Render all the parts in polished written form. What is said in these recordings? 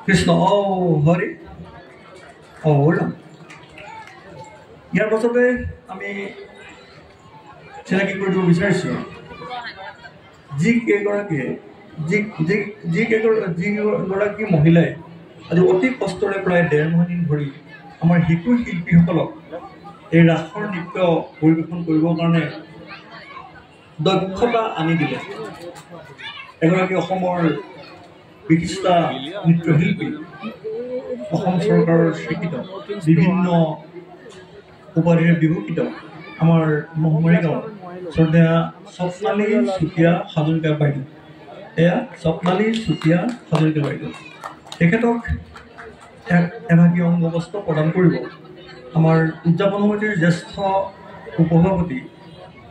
কৃষ্ণ হৰি ৰাম। ইয়াৰ পাছতে আমি চিনাকি কৰি দিব বিচাৰিছোঁ যিগৰাকী মহিলাই আজি অতি কষ্টৰে প্ৰায় ১.৫ মাহ দিন ধৰি আমাৰ শিশু শিল্পীসকলক এই ৰাসৰ নৃত্য পৰিৱেশন কৰিবৰ কাৰণে দক্ষতা আনি দিলে। এগৰাকী অসমৰ বিশিষ্ট নৃত্যশিল্পী, অসম চৰকাৰৰ স্বীকৃত বিভিন্ন উপাধিৰে বিভূষিত আমাৰ মহমৰি গাঁৱৰ শ্ৰদ্ধেয়া স্বপ্নালী চুতীয়া হাজৰিকা বাইদেউ। এয়া স্বপ্নালী চুতীয়া হাজৰিকা বাইদেউ। তেখেতক এভাগী অংগবস্ত্ৰ প্ৰদান কৰিব আমাৰ উদযাপন সমিতিৰ জ্যেষ্ঠ উপসভাপতি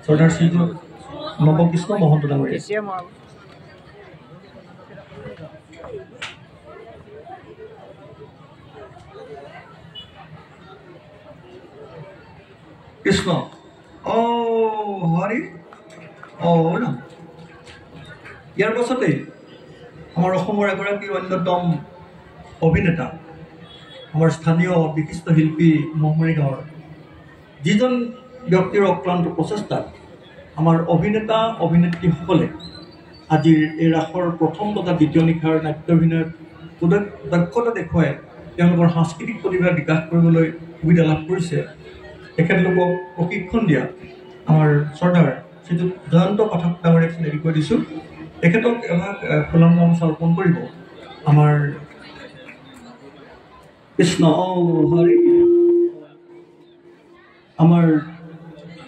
শ্ৰদ্ধাৰ শ্ৰীযুত নৱকৃষ্ণ মহন্ত ডাঙৰীয়া। কৃষ্ণ হৰি ৰাম। ইয়াৰ পাছতেই আমাৰ অসমৰ এগৰাকী অন্যতম অভিনেতা, আমাৰ স্থানীয় বিশিষ্ট শিল্পী মহমৰি গাঁৱৰ যিজন ব্যক্তিৰ অক্লান্ত প্ৰচেষ্টাত আমাৰ অভিনেতা অভিনেত্ৰীসকলে আজিৰ এই ৰাসৰ প্ৰথম তথা দ্বিতীয় নিশাৰ নাট্যাভিনয়ত দক্ষতা দেখুৱাই তেওঁলোকৰ সাংস্কৃতিক প্ৰতিভা বিকাশ কৰিবলৈ সুবিধা লাভ কৰিছে। তেখেতলোকক প্ৰশিক্ষণ দিয়া আমাৰ শ্ৰদ্ধাৰ শ্ৰীযুত জয়ন্ত পাঠক ডাঙৰীয়াক চিনাকি কৰি দিছোঁ। তেখেতক এভাগ ফুলাম গামোচা অৰ্পণ কৰিব আমাৰ কৃষ্ণ হৰি আমাৰ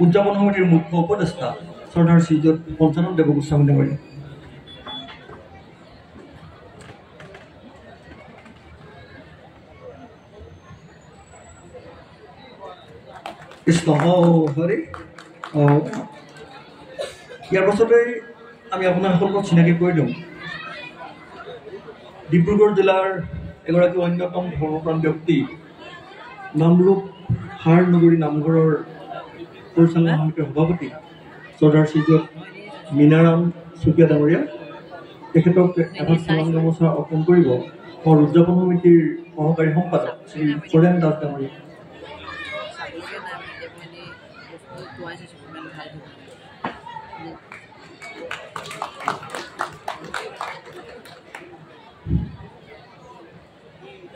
উদযাপন সমিতিৰ মুখ্য উপদেষ্টা শ্ৰদ্ধাৰ শ্ৰীযুত পঞ্চানন দেৱগোস্বামী ডাঙৰীয়া। কৃষ্ণ হৰি ইয়াৰ পাছতেই আমি আপোনাসকলক চিনাকি কৰি দিওঁ ডিব্ৰুগড় জিলাৰ এগৰাকী অন্যতম ধৰ্মপ্ৰাণ ব্যক্তি, নামৰূপ সাৰ নগৰী নামঘৰৰ পৰিচালনা সমিতিৰ সভাপতি শ্ৰদ্ধাৰ শ্ৰীযুত মীনাৰাম চুতীয়া ডাঙৰীয়া। তেখেতক এভাগ ফুলাম গামোচা অৰ্পণ কৰিব আমাৰ উদযাপন সমিতিৰ সহকাৰী সম্পাদক শ্ৰী চৰেণ দাস ডাঙৰীয়া।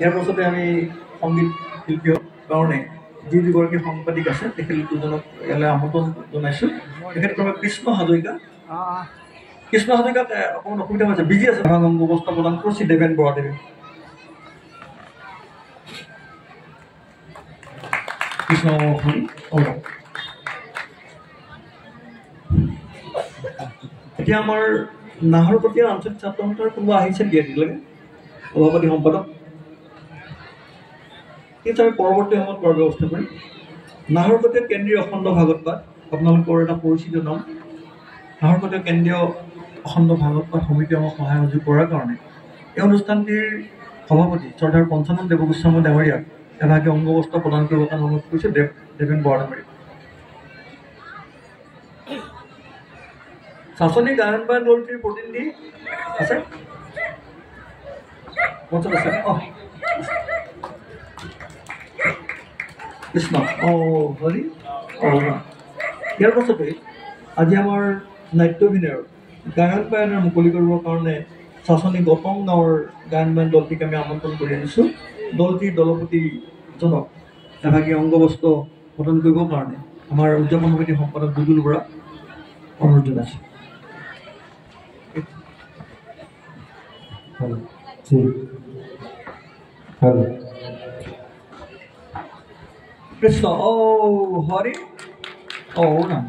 ইয়াৰ পাছতে আমি সংগীত শিল্পীৰ কাৰণে যি দুগৰাকী সাংবাদিক আছে তেখেত দুজনক ইয়ালৈ আমন্ত্ৰণ জনাইছোঁ। তেখেতসকলে কৃষ্ণ হাজৰিকাক অকণমান অসুবিধা হৈছে, বিজি আছে। অংগবস্ত্ৰ প্ৰদান কৰিছে দেৱেন বৰাদেৱে। কৃষ্ণ এতিয়া আমাৰ নাহৰকটীয়া আঞ্চলিক ছাত্ৰ সন্থাৰ কোনোবা আহিছে দিয়া দিলেগে সভাপতি সম্পাদক, কিন্তু আমি পৰৱৰ্তী সময়ত কৰাৰ ব্যৱস্থা কৰিম। নাহৰকটীয়া কেন্দ্ৰীয় অখণ্ড ভাগৱত পাঠ আপোনালোকৰ এটা পৰিচিত নাম। নাহৰকটীয়া কেন্দ্ৰীয় অখণ্ড ভাগৱত পাঠ সমিতিয়ে আমাক সহায় সহযোগ কৰাৰ কাৰণে এই অনুষ্ঠানটিৰ সভাপতি শ্ৰদ্ধাৰ পঞ্চানন দেৱগোস্বামী ডাঙৰীয়াক এভাগী অংগবস্ত্ৰ প্ৰদান কৰিবৰ কাৰণে অনুৰোধ কৰিছে দেৱেন বৰা ডাঙৰীয়া। শাসনিক গায়ন বায়ন দলটিৰ প্ৰতিনিধি আছে কৃষ্ণ হৰি ইয়াৰ পাছতে আজি আমাৰ নাট্যাভিনয়ৰ গায়ন বায়নৰ মুকলি কৰিবৰ কাৰণে শাসনিক গৌতম গাঁৱৰ গায়ন বায়ন দলটিক আমি আমন্ত্ৰণ কৰি আনিছোঁ। দলটিৰ দলপতিজনক এভাগী অংগবস্ত্ৰ প্ৰদান কৰিবৰ কাৰণে আমাৰ উদযাপন সমিতিৰ সম্পাদক দুদুল বৰা অনুৰোধ জনাইছোঁ। কৃষ্ণ হৰি ৰাম।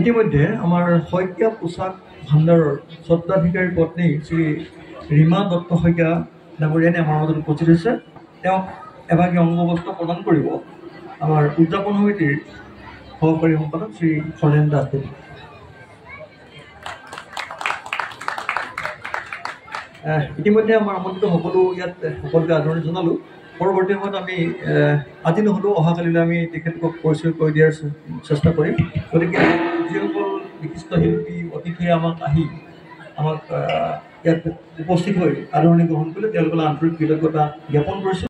ইতিমধ্যে আমাৰ শইকীয়া পোচাক ভাণ্ডাৰৰ স্বত্বাধিকাৰী পত্নী শ্ৰী ৰীমা দত্ত শইকীয়া ডাঙৰীয়ানী আমাৰ মাজত উপস্থিত হৈছে। তেওঁক এভাগী অংগবস্ত্ৰ প্ৰদান কৰিব আমাৰ উদযাপন সমিতিৰ সহকাৰী সম্পাদক শ্ৰী চৰেণ দাস দেৱ। ইতিমধ্যে আমাৰ আমন্ত্ৰিত সকলো ইয়াত সকলোকে আদৰণি জনালোঁ। পৰৱৰ্তী সময়ত আমি আজি নহ'লেও অহাকালিলৈ আমি তেখেতলোকক পৰিচয় কৰি দিয়াৰ চেষ্টা কৰিম। গতিকে যিসকল বিশিষ্ট শিল্পী অতিথিয়ে আমাক ইয়াত উপস্থিত হৈ আদৰণি গ্ৰহণ কৰিলে তেওঁলোকলৈ আন্তৰিক কৃতজ্ঞতা জ্ঞাপন কৰিছোঁ।